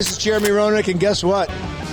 This is Jeremy Roenick, and guess what?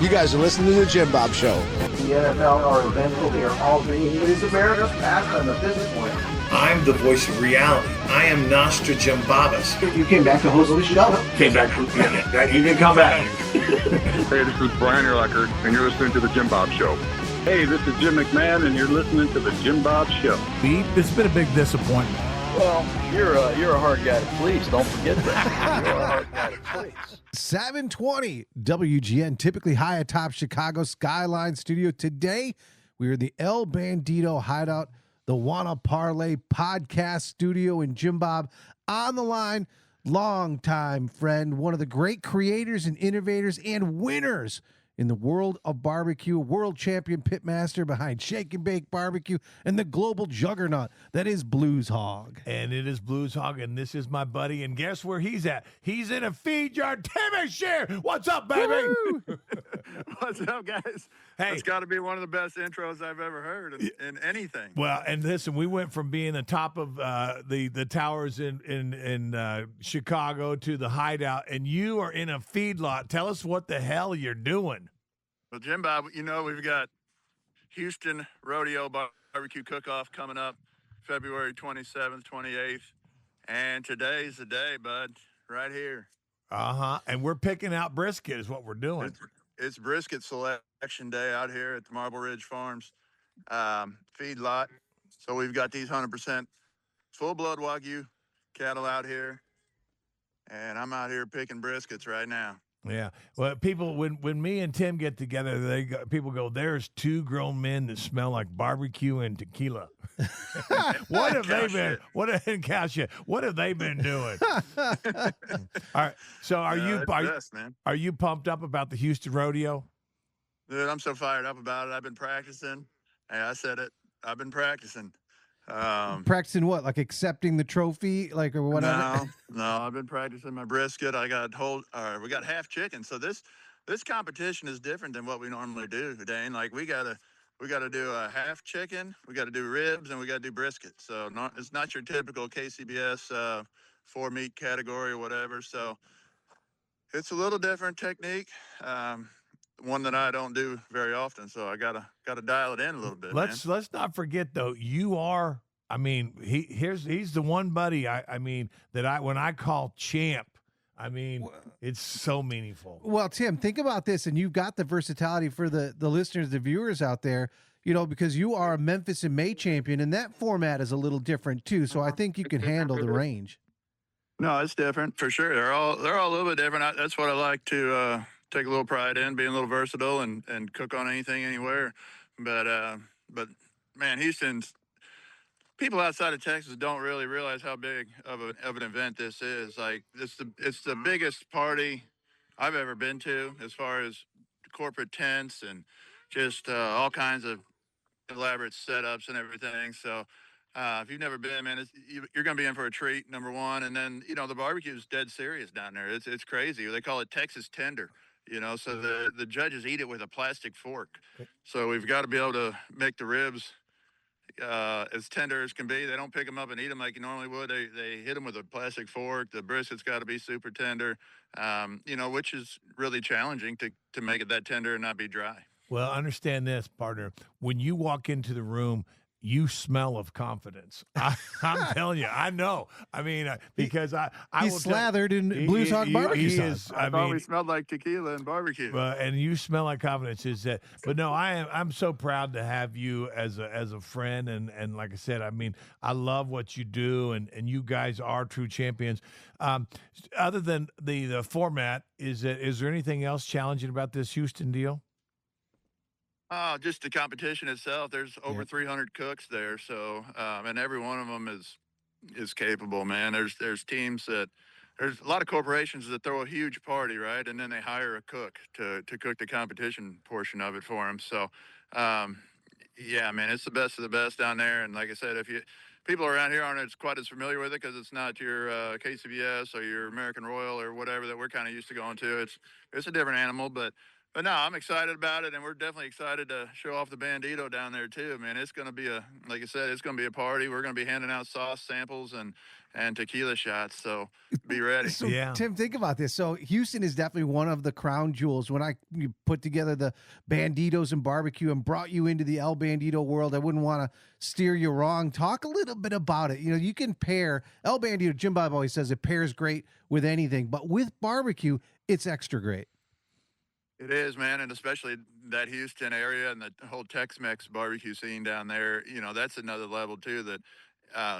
You guys are listening to the Jim Bob Show. The NFL are invincible. They are all big. It is America's pastime at this point. I'm the voice of reality. I am Nostradamus. You came back to host the show. Came back from you didn't come back. Hey, this is Brian Urlacher, and you're listening to The Jim Bob Show. Hey, this is Jim McMahon, and you're listening to The Jim Bob Show. It's been a big disappointment. Well, you're a hard guy to please. Don't forget that. You're a hard guy to please. 720 WGN, typically high atop Chicago Skyline Studio. Today, we are the El Bandito Hideout, the Wanna Parlay podcast studio, and Jim Bob on the line. Longtime friend, one of the great creators and innovators and winners in the world of barbecue, world champion pitmaster behind Shake and Bake Barbecue and the global juggernaut that is Blues Hog. And it is Blues Hog, and this is my buddy, and guess where he's at? He's in a feed yard. Tim Scheer, what's up, baby? What's up, guys? Hey. It's got to be one of the best intros I've ever heard in anything. Well, and listen, we went from being the top of the towers in Chicago to the hideout, and you are in a feedlot. Tell us what the hell you're doing. Well, Jim Bob, you know we've got Houston Rodeo Barbecue Cook-Off coming up February 27th, 28th, and today's the day, bud, right here. And we're picking out brisket is what we're doing. It's brisket selection day out here at the Marble Ridge Farms feedlot. So we've got these 100% full-blood Wagyu cattle out here, and I'm out here picking briskets right now. Yeah. Well, people, when me and Tim get together, people go, there's two grown men that smell like barbecue and tequila. What have they been? What have they been doing? All right. So are you pumped up about the Houston Rodeo? Dude, I'm so fired up about it. I've been practicing. Hey, I said it. I've been practicing. Practicing what? Like accepting the trophy, like, or whatever? No. I've been practicing my brisket. we got half chicken. So this competition is different than what we normally do, Dane. Like we gotta do a half chicken, we gotta do ribs, and we gotta do brisket. So it's not your typical KCBS 4-meat category or whatever. So it's a little different technique. One that I don't do very often, so I gotta dial it in a little bit. Let's not forget though, you are. I mean, he's the one buddy. When I call champ. I mean, it's so meaningful. Well, Tim, think about this, and you've got the versatility for the listeners, the viewers out there. You know, because you are a Memphis and May champion, and that format is a little different too. So I think you can handle the range. No, it's different for sure. They're all a little bit different. That's what I like to take a little pride in, being a little versatile and cook on anything, anywhere. But man, Houston's people outside of Texas don't really realize how big of an event this is. Like it's the biggest party I've ever been to, as far as corporate tents and just all kinds of elaborate setups and everything. So if you've never been, man, you're going to be in for a treat, number one. And then, you know, the barbecue is dead serious down there. It's crazy. They call it Texas tender. You know, so the judges eat it with a plastic fork. So we've got to be able to make the ribs as tender as can be. They don't pick them up and eat them like you normally would. They hit them with a plastic fork. The brisket's got to be super tender, you know, which is really challenging to make it that tender and not be dry. Well, understand this, partner. When you walk into the room, you smell of confidence. I'm telling you, I know. I mean, because he's slathered in Blues Hog barbecue sauce. I thought we smelled like tequila and barbecue. And you smell like confidence. But no, I'm so proud to have you as a friend, and like I said, I mean, I love what you do, and you guys are true champions. Other than the format, is there anything else challenging about this Houston deal? Just the competition itself. There's over 300 cooks there, so and every one of them is capable, man. There's teams there's a lot of corporations that throw a huge party, right, and then they hire a cook to cook the competition portion of it for them. So, yeah, man, it's the best of the best down there. And like I said, people around here aren't quite as familiar with it because it's not your KCBS or your American Royal or whatever that we're kind of used to going to. It's a different animal, but But no, I'm excited about it, and we're definitely excited to show off the Bandito down there too, man. It's going to be like I said, it's going to be a party. We're going to be handing out sauce samples and tequila shots, so be ready. So, Yeah. Tim, think about this. So, Houston is definitely one of the crown jewels. When you put together the Banditos and barbecue and brought you into the El Bandito world, I wouldn't want to steer you wrong. Talk a little bit about it. You know, you can pair El Bandito. Jim Bob always says it pairs great with anything, but with barbecue, it's extra great. It is, man, and especially that Houston area and the whole Tex-Mex barbecue scene down there. You know, that's another level too. That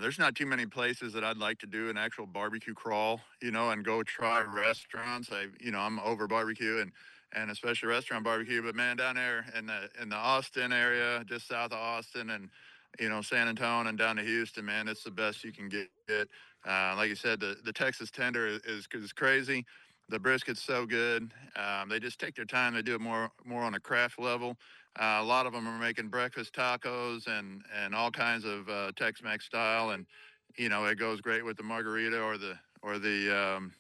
there's not too many places that I'd like to do an actual barbecue crawl, you know, and go try restaurants. I'm over barbecue and especially restaurant barbecue. But man, down there in the Austin area, just south of Austin, and San Antonio and down to Houston, man, it's the best you can get. Like you said, the Texas tender is crazy. The brisket's so good. They just take their time. They do it more on a craft level. A lot of them are making breakfast tacos and all kinds of Tex-Mex style, and it goes great with the margarita or the the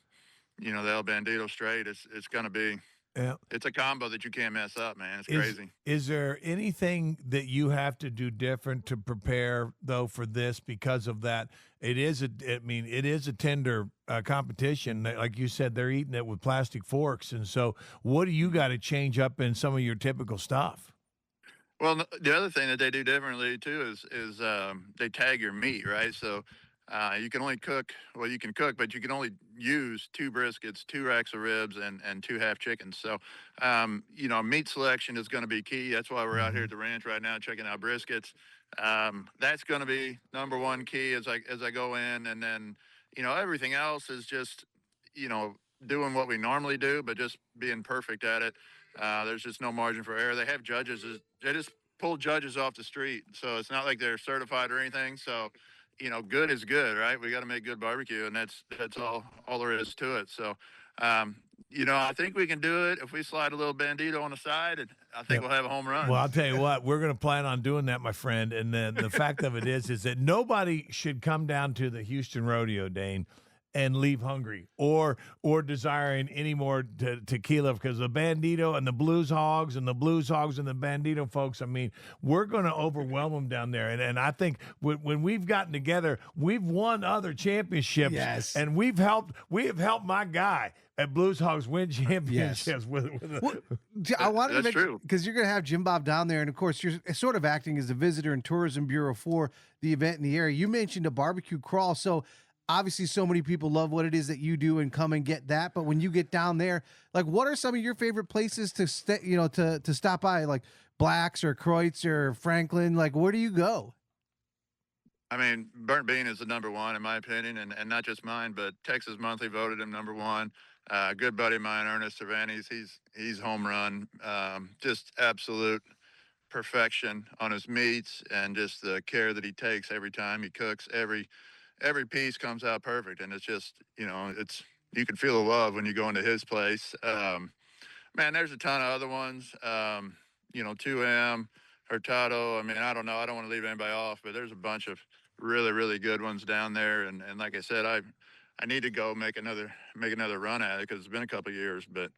El Bandito straight. It's gonna be. Yeah. It's a combo that you can't mess up, man. It's crazy. Is there anything that you have to do different to prepare though for this because of that? It is a tender competition. Like you said, they're eating it with plastic forks, and so what do you got to change up in some of your typical stuff? Well, the other thing that they do differently too is they tag your meat, right? So you can only cook. Well, you can cook, but you can only use 2 briskets, 2 racks of ribs, and 2 half chickens. So, meat selection is going to be key. That's why we're out here at the ranch right now checking out briskets. That's going to be number 1 key as I go in, and then everything else is just doing what we normally do, but just being perfect at it. There's just no margin for error. They have judges. They just pull judges off the street, so it's not like they're certified or anything. So, good is good, right? We got to make good barbecue, and that's all there is to it. So, I think we can do it if we slide a little Bandito on the side, and I think we'll have a home run. Well, I'll tell you what, we're going to plan on doing that, my friend. And then the fact of it is that nobody should come down to the Houston Rodeo, Dane, and leave hungry or desiring any more tequila, because the Bandito and the Blues Hogs and the Bandito folks, I mean, we're going to overwhelm them down there. And I think when we've gotten together, we've won other championships. Yes. And we have helped my guy at Blues Hogs win championships. Yes. Well, I wanted to That's make, true. because you're going to have Jim Bob down there, and of course you're sort of acting as the visitor and tourism bureau for the event in the area. You mentioned a barbecue crawl, so obviously so many people love what it is that you do and come and get that. But when you get down there, like, what are some of your favorite places to to stop by, like Black's or Kreutz or Franklin? Like, where do you go? I mean, Burnt Bean is the number 1 in my opinion, and not just mine, but Texas Monthly voted him number 1. Good buddy of mine, Ernest Cervantes, he's home run. Just absolute perfection on his meats and just the care that he takes every time he cooks. Every piece comes out perfect, and it's just you can feel the love when you go into his place. Man, there's a ton of other ones. 2M, Hurtado. I mean, I don't know. I don't want to leave anybody off, but there's a bunch of really, really good ones down there. And like I said, I need to go make another run at it because it's been a couple of years, but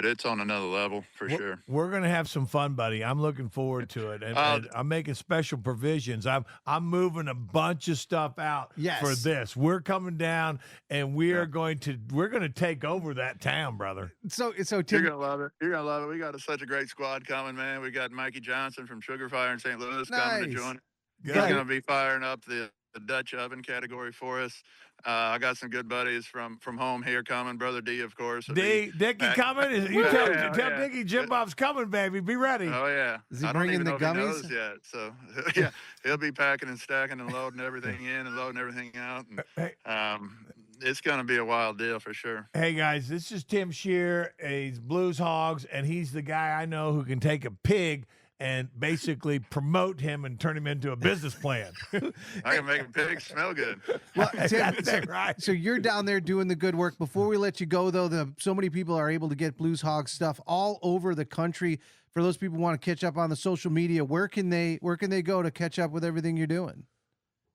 it's on another level for sure. We're going to have some fun, buddy. I'm looking forward to it, and I'm making special provisions. I'm moving a bunch of stuff out for this. We're coming down, and we're going to take over that town, brother. So Tim, You're gonna love it. We got such a great squad coming, man. We got Mikey Johnson from Sugar Fire in St. Louis coming to join. He's going to be firing up the Dutch oven category for us. I got some good buddies from home here coming. Brother D, of course. Dickie coming? You tell Dickie Jim Bob's coming, baby. Be ready. Oh, yeah. Is he I don't bringing even the know if he gummies? knows yet. So, yeah, he'll be packing and stacking and loading everything in and loading everything out. And, it's going to be a wild deal for sure. Hey, guys, this is Tim Scheer. He's Blues Hogs, and he's the guy I know who can take a pig and basically promote him and turn him into a business plan. I can make a pig smell good. Well, Tim, That's right. So you're down there doing the good work. Before we let you go, though, so many people are able to get Blues Hog stuff all over the country. For those people who want to catch up on the social media, where can they go to catch up with everything you're doing?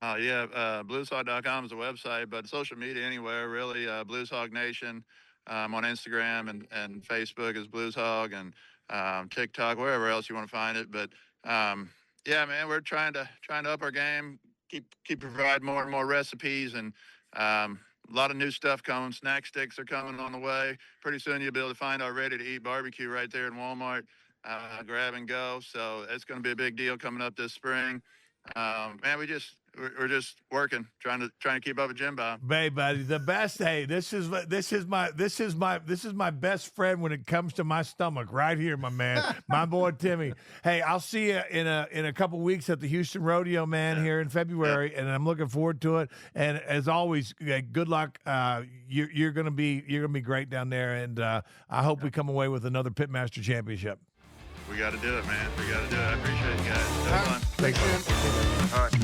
Blueshog.com is the website, but social media anywhere, really. Blues Hog Nation, on Instagram and Facebook is Blues Hog, and TikTok, wherever else you want to find it. But yeah, man, we're trying to up our game, keep provide more and more recipes, and a lot of new stuff coming. Snack sticks are coming on the way. Pretty soon you'll be able to find our ready-to-eat barbecue right there in Walmart. Grab and go. So it's going to be a big deal coming up this spring. Man, we're just working, trying to keep up with Jim Bob. Hey, buddy, the best. Hey, this is my best friend when it comes to my stomach, right here, my man, my boy Timmy. Hey, I'll see you in a couple weeks at the Houston Rodeo, man, here in February, and I'm looking forward to it. And as always, good luck. You're gonna be great down there, and I hope we come away with another Pitmaster Championship. We got to do it, man. We got to do it. I appreciate you guys. Have fun. Thanks, man. All right.